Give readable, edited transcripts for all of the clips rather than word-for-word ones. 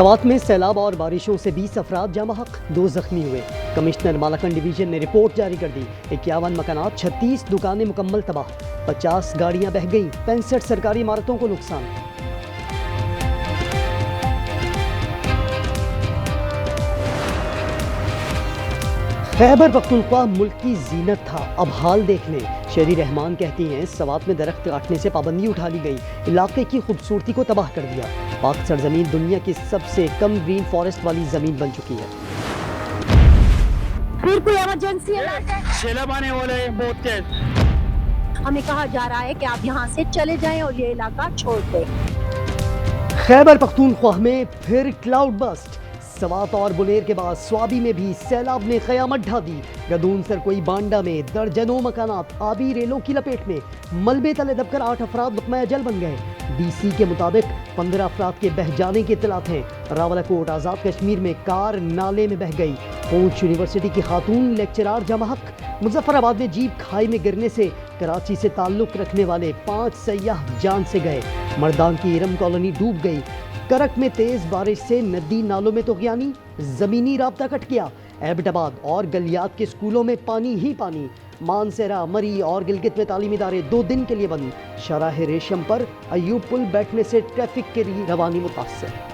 सवात में सैलाब और बारिशों से 20 अफराद जाँ बहक, 2 जख्मी हुए। कमिश्नर मालाकंड डिवीजन ने रिपोर्ट जारी कर दी। 51 मकानात, 36 दुकानें मुकम्मल तबाह, 50 गाड़ियां बह गईं, 65 सरकारी इमारतों को नुकसान। खैबर पख्तूनख्वा मुल्क की जीनत था, अब हाल देख लें। शेरी रहमान कहती हैं, सवात में दरख्त काटने से पाबंदी उठा ली गई, इलाके की खूबसूरती को तबाह कर दिया। पाक सरजमीन दुनिया की सबसे कम ग्रीन फॉरेस्ट वाली जमीन बन चुकी है। फिर कोई इमरजेंसी सैलाब आने वाले हैं बहुत तेज। हमें कहा जा रहा है कि आप यहाँ से चले जाएं और ये इलाका छोड़ दें। खैबर पख्तूनख्वा में फिर क्लाउड बस्ट। सवात और बुनेर के बाद स्वाबी में भी सैलाब ने कयामत ढा दी। गदून सरकोई बांडा में दर्जनों मकानात आबी रेलों की लपेट में, मलबे तले दबकर 8 अफराद लुक़मा अजल बन गए। डीसी के मुताबिक 15 अफराद के बह जाने की इत्तलात हैं। रावलाकोट आज़ाद कश्मीर में कार नाले में बह गई। पूंछ यूनिवर्सिटी की खातून लेक्चरार जाँ बहक। मुजफ्फराबाद में जीप खाई में गिरने से कराची से ताल्लुक़ रखने वाले 5 सयाह जान से गए। मर्दान की इरम कॉलोनी डूब गई। करक में तेज बारिश से नदी नालों में तोग़यानी, ज़मीनी राब्ता कट गया। एबटाबाद और गलियात के स्कूलों में पानी ही पानी। मानसेरा, मरी और गिलगित में तालीमी इदारे 2 दिन के लिए बंद। शराह रेशम पर अयूब पुल बैठने से ट्रैफिक के लिए रवानी मुतासर।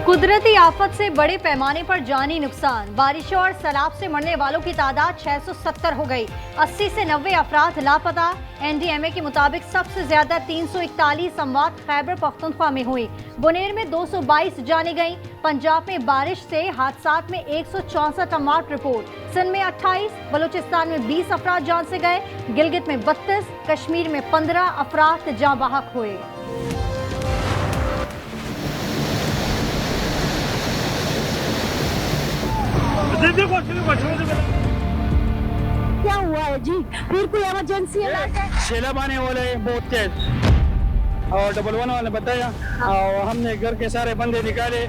कुदरती आफत से बड़े पैमाने पर जानी नुकसान। बारिशों और सैलाब से मरने वालों की तादाद 670 हो गई। 80 से 90 अफराद लापता। NDMA के मुताबिक सबसे ज्यादा 341 अमवात खैबर पख्तूनख्वा में हुई। बुनेर में 222 जाने गईं। पंजाब में बारिश से हादसात में 164 अमवात रिपोर्ट। सिंध में 28, बलूचिस्तान में 20 अफराद जान से गए। गिलगित में 32, कश्मीर में 15 अफराद जाँ बहक हुए। क्या हुआ है जी? फिर कोई इमरजेंसी सैलाब आने वाले हैं बहुत तेज। और 111 वाले बताया और हमने घर के सारे बंदे निकाले।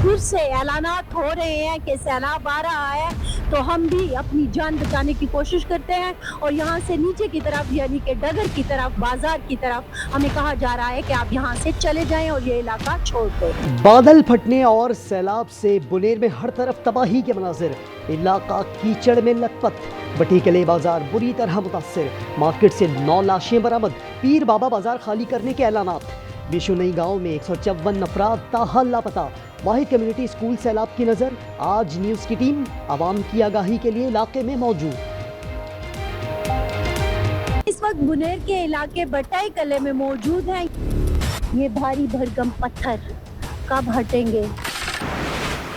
फिर से ऐलानात हो रहे हैं कि सैलाब आ रहा है, तो हम भी अपनी जान बचाने की कोशिश करते हैं और यहाँ से नीचे की तरफ यानी कि डगर की तरफ, बाजार की तरफ हमें कहा जा रहा है कि आप यहाँ से चले जाएं और ये इलाका छोड़ दें। बादल फटने और सैलाब से बुनेर में हर तरफ तबाही के मनाजिर। इलाका कीचड़ में लथपथ। बटीकले बाजार बुरी तरह मुतासिर। मार्केट से 9 लाशें बरामद। पीर बाबा बाजार खाली करने के ऐलानात। बिशुनई गांव में 154 अफराद ताहाल लापता। वाहिद कम्युनिटी स्कूल सैलाब की नजर। आज न्यूज़ की टीम आवाम की आगाही के लिए इलाके में मौजूद। इस वक्त बुनेर के इलाके बटाई कले में मौजूद हैं। ये भारी भरकम पत्थर कब हटेंगे?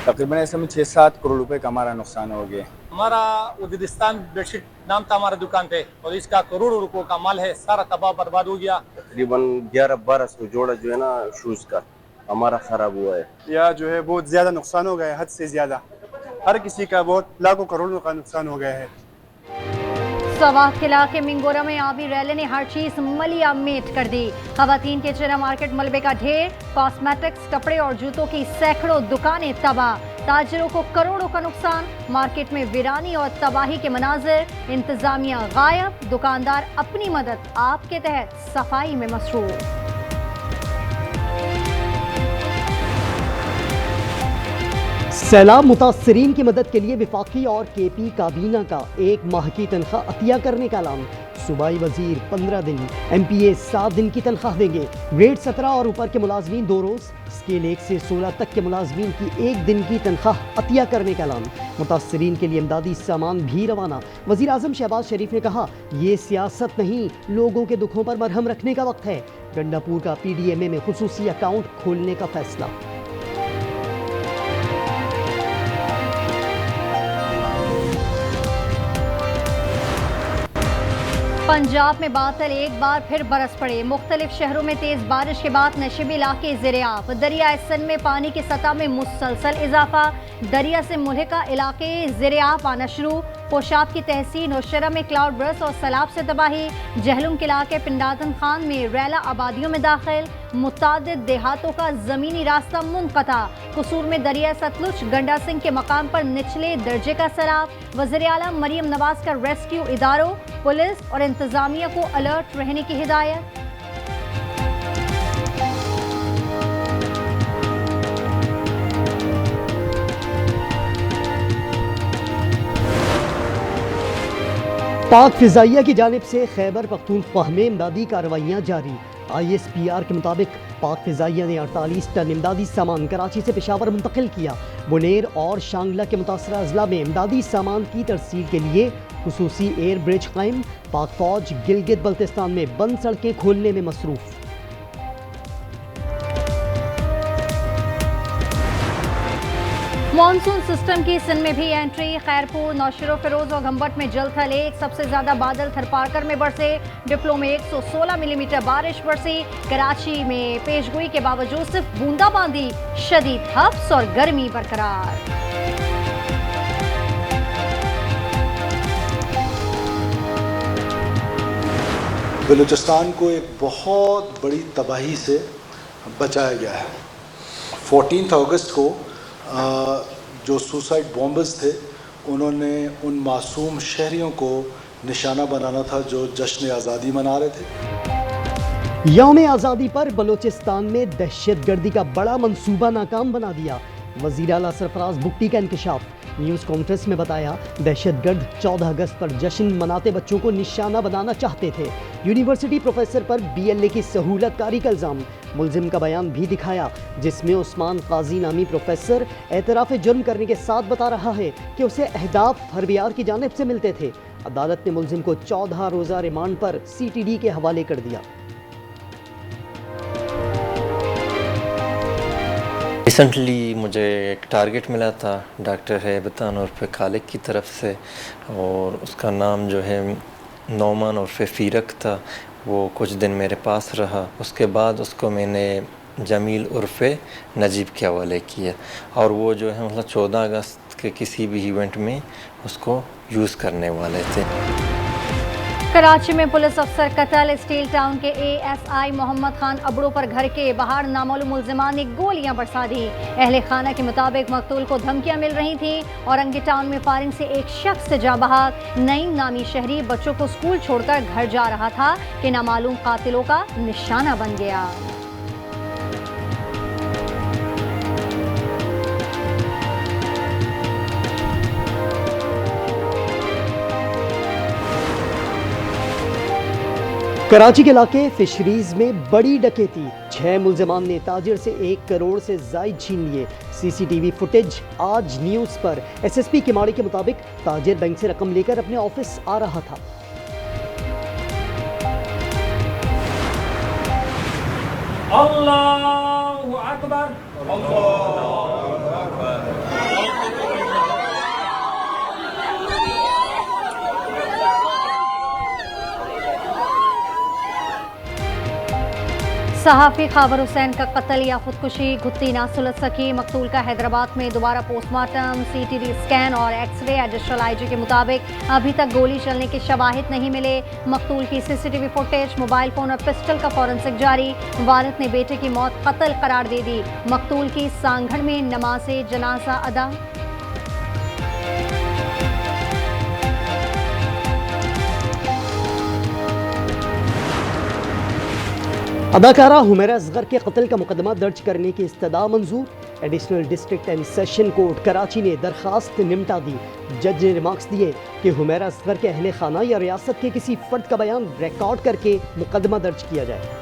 तकरीबन ऐसे में 6-7 करोड़ रुपए का हमारा नुकसान हो गया। हमारा उदिस्तान बेडशीट नाम था हमारा दुकान पे और इसका करोड़ों रुपयों का माल है, सारा तबाह बर्बाद हो गया। तकरीबन 1100-1200 जोड़ा जो है ना शूज का हमारा खराब हुआ है। या जो है बहुत ज्यादा नुकसान हो गया है, हद से ज्यादा। हर किसी का बहुत लाखों करोड़ों का नुकसान हो गया है। सवात के इलाके मिंगोरा में आबी रैली ने हर चीज मलिया मेट कर दी। खवातीन के चना मार्केट मलबे का ढेर। कॉस्मेटिक्स, कपड़े और जूतों की सैकड़ों दुकानें तबाह। ताजिरों को करोड़ों का नुकसान। मार्केट में वीरानी और तबाही के मनाजिर। इंतजामिया गायब। दुकानदार अपनी मदद आपके तहत सफाई में मसरूफ। सैलाब मुतासरीन की मदद के लिए विफाकी और KP काबीना का 1 माह की तनख्वाह अतिया करने का ऐलान। सूबाई वजीर 15 दिन, MPA 7 दिन की तनख्वाह देंगे। ग्रेड 17 और ऊपर के मुलाजमीन 2 रोज़, स्केल 1 से 16 तक के मुलाजमीन की 1 दिन की तनख्वाह अतिया करने का ऐलान। मुतासरीन के लिए इमदादी सामान भी रवाना। वज़ीर आज़म शहबाज शरीफ ने कहा, ये सियासत नहीं, लोगों के दुखों पर मरहम रखने का वक्त है। गंडापुर का PDMA में खुसूसी अकाउंट खोलने का फैसला। पंजाब में बादल एक बार फिर बरस पड़े। मुख्तलिफ शहरों में तेज बारिश के बाद नशीबी इलाके ज़ेरे-आब। दरिया सिंध में पानी की सतह में मुसलसल इजाफा। दरिया से मुल्हिका इलाके ज़ेरे-आब आना शुरू। पोशाब की तहसील नौशहरा में क्लाउड बर्स्ट और सैलाब से तबाही। जहलुम के इलाके पिंडातन खान में रैला आबादियों में दाखिल। मुतादिद देहातों का ज़मीनी रास्ता मुनक़ता। कसूर में दरिया सतलुज गंडा सिंह के मकाम पर निचले दर्जे का सैलाब। वज़ीर आला मरियम नवाज का रेस्क्यू इदारों, पुलिस और इंतजामिया को अलर्ट रहने की हिदायत। पाक फिजाइया की जानिब से खैबर पख्तूनख्वा में इमदादी कार्रवाइयाँ जारी। ISPR के मुताबिक पाक फिजाइया ने 48 टन इमदादी सामान कराची से पेशावर मुंतकिल किया। बुनेर और शांगला के मुतासरा अजला में इमदादी सामान की तरसील के लिए खुसूसी एयर ब्रिज कायम। पाक फौज गिलगित बल्तिस्तान में बंद सड़कें खोलने में मसरूफ। मानसून सिस्टम की सिंध में भी एंट्री। खैरपुर, नौशेरो, फिरोज और घंबट में जल थल एक। सबसे ज्यादा बादल थरपारकर में बरसे। डिप्लो में 116 मिलीमीटर बारिश बरसी। कराची में पेशगोई के बावजूद सिर्फ बूंदाबांदी। शदीद हब्स और गर्मी बरकरार। बलूचिस्तान को एक बहुत बड़ी तबाही से बचाया गया है। 14 अगस्त को जो सुसाइड बॉम्बर्स थे उन्होंने उन मासूम शहरियों को निशाना बनाना था जो जश्न आज़ादी मना रहे थे। यौम आज़ादी पर बलूचिस्तान में दहशतगर्दी का बड़ा मंसूबा नाकाम बना दिया। वज़ीर आला सरफराज बुट्टी का इंकशाफ। न्यूज़ कॉन्फ्रेंस में बताया, दहशतगर्द 14 अगस्त पर जश्न मनाते बच्चों को निशाना बनाना चाहते थे। यूनिवर्सिटी प्रोफेसर पर BLA की सहूलतकारी का इल्ज़ाम। मुलजिम का बयान भी दिखाया जिसमें उस्मान काजी नामी प्रोफेसर एतराफ़ जुर्म करने के साथ बता रहा है कि उसे अहदाफ हरबियार की जानिब से मिलते थे। अदालत ने मुलजिम को 14 रोज़ा रिमांड पर CTD के हवाले कर दिया। रिसेंटली मुझे एक टारगेट मिला था डॉक्टर हैबतान उर्फ़ खालिक की तरफ से, और उसका नाम जो है नौमान उर्फ़ फ़ीरक था। वो कुछ दिन मेरे पास रहा। उसके बाद उसको मैंने जमील उर्फ़ नजीब के हवाले किया, और वो जो है मतलब 14 अगस्त के किसी भी इवेंट में उसको यूज़ करने वाले थे। कराची में पुलिस अफसर कत्ल। स्टील टाउन के ASI मोहम्मद खान अबड़ो पर घर के बाहर नामालूम मुलजिमान ने गोलियां बरसा दी। अहले खाना के मुताबिक मकतूल को धमकियां मिल रही थीं। औरंगी टाउन में फायरिंग से एक शख्स जहाँ बहक। नईम नामी शहरी बच्चों को स्कूल छोड़कर घर जा रहा था कि नामालूम कातिलों का निशाना बन गया। कराची के इलाके फिशरीज में बड़ी डकैती। 6 मुलजमान ने ताजिर से 1 करोड़ से ज़ायद छीन लिए। CCTV फुटेज आज न्यूज़ पर। SSP किमाड़ी के मुताबिक ताजिर बैंक से रकम लेकर अपने ऑफिस आ रहा था। अल्लाहु अकबर, अल्लाहु अकबर। सहाफ़ी खाबर हुसैन का कत्ल या खुदकुशी। घुत्ती ना सुलझ सकी। मकतूल का हैदराबाद में दोबारा पोस्टमार्टम, CTD स्कैन और एक्सरे। एडिशनल IG के मुताबिक अभी तक गोली चलने के शवाहिद नहीं मिले। मकतूल की CCTV फुटेज, मोबाइल फ़ोन और पिस्टल का फॉरेंसिक जारी। वालिद ने बेटे की मौत कत्ल करार दे दी। मकतूल की सांगढ़ में नमाज जनाजा अदा। अदाकारा हुमैरा असगर के कत्ल का मुकदमा दर्ज करने की इस्तदा मंजूर। Additional district and session court Karachi ने दरखास्त निमटा दी। जज ने रिमार्क्स दिए कि हुमैरा असगर के अहले खाना या रियासत के किसी फर्द का बयान रिकॉर्ड करके मुकदमा दर्ज किया जाए।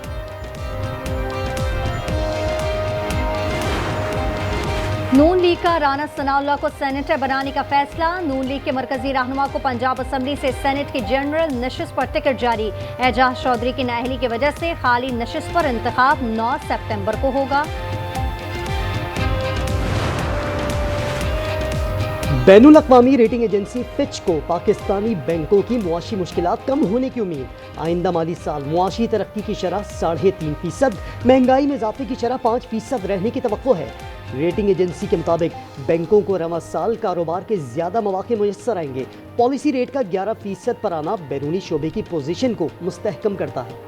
नून लीग का राना सनाउल्लाह को सेनेटर बनाने का फैसला। नून लीग के मरकजी रहनुमा को पंजाब असम्बली से सेनेट की जनरल नशिस्त पर टिकट जारी। एजाज चौधरी की नाअहली की वजह से खाली नशिस्त पर इंतखाब 9 सितंबर को होगा। बैनुल अक़वामी रेटिंग एजेंसी फिच को पाकिस्तानी बैंकों की मुआशी मुश्किलात कम होने की उम्मीद। आइंदा माली साल मुआशी तरक्की की शरह 3.5%, महंगाई में इजाफे की शरह 5% रहने की तवक्को है। रेटिंग एजेंसी के मुताबिक बैंकों को रवां साल कारोबार के ज़्यादा मौके मुयस्सर आएंगे। पॉलिसी रेट का 11% पर आना बैरूनी शोबे की पोजीशन को मुस्तहकम करता है।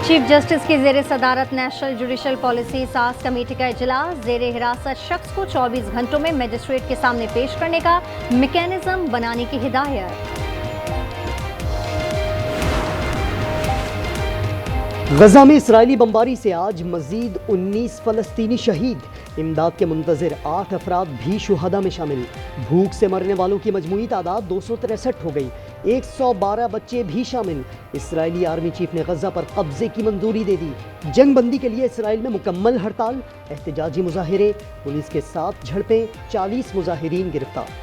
चीफ जस्टिस की जेर सदारत नेशनल जुडिशल पॉलिसी सास कमेटी का इजलास। जेर हिरासत शख्स को 24 घंटों में मजिस्ट्रेट के सामने पेश करने का मैकेनिज्म बनाने की हिदायत। गजा में इसराइली बमबारी से आज मजीद 19 फ़लस्तीनी शहीद। इमदाद के मुंतज़िर 8 अफराद भी शुहदा में शामिल। भूख से मरने वालों की मजमूई तादाद 263 हो गई। 112 बच्चे भी शामिल। इसराइली आर्मी चीफ ने गजा पर कब्जे की मंजूरी दे दी। जंग बंदी के लिए इसराइल में मुकम्मल हड़ताल, एहतजाजी मुजाहिरे, पुलिस के साथ झड़पें, 40 मुजाहिरीन गिरफ्तार।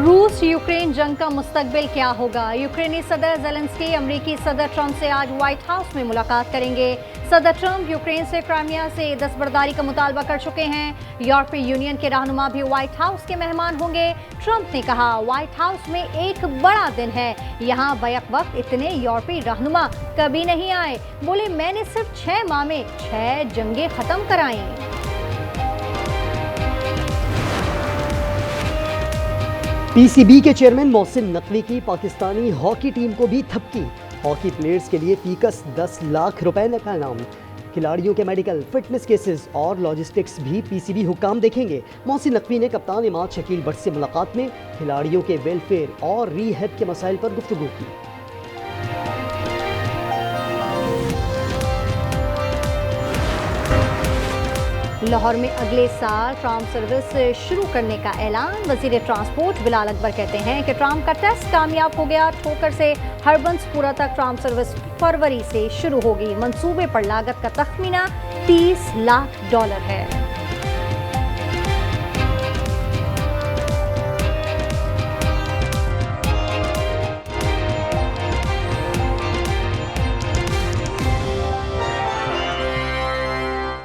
रूस यूक्रेन जंग का मुस्तकबिल क्या होगा? यूक्रेनी सदर ज़ेलेंस्की अमेरिकी सदर ट्रंप से आज व्हाइट हाउस में मुलाकात करेंगे। सदर ट्रंप यूक्रेन से क्राइमिया से दस्तबरदारी का मुतालबा कर चुके हैं। यूरोपीय यूनियन के रहनुमा भी व्हाइट हाउस के मेहमान होंगे। ट्रंप ने कहा, व्हाइट हाउस में एक बड़ा दिन है, यहाँ बैक वक्त इतने यूरोपीय रहनुमा कभी नहीं आए। बोले, मैंने सिर्फ 6 माह में 6 जंगें खत्म कराई। पीसीबी के चेयरमैन मोहसिन नकवी की पाकिस्तानी हॉकी टीम को भी थपकी। हॉकी प्लेयर्स के लिए फीकस 10 लाख रुपए का इनाम। खिलाड़ियों के मेडिकल, फिटनेस केसेस और लॉजिस्टिक्स भी पीसीबी हुक्काम देखेंगे। मोहसिन नकवी ने कप्तान इमाद शकील भट्ट से मुलाकात में खिलाड़ियों के वेलफेयर और रीहैब के मसाइल पर गुफ्तगू की। लाहौर में अगले साल ट्राम सर्विस शुरू करने का ऐलान। वजीर ट्रांसपोर्ट बिलाल अकबर कहते हैं कि ट्राम का टेस्ट कामयाब हो गया। ठोकर से हरबंसपुरा तक ट्राम सर्विस फरवरी से शुरू होगी। मंसूबे पर लागत का तखमीना $30 लाख है।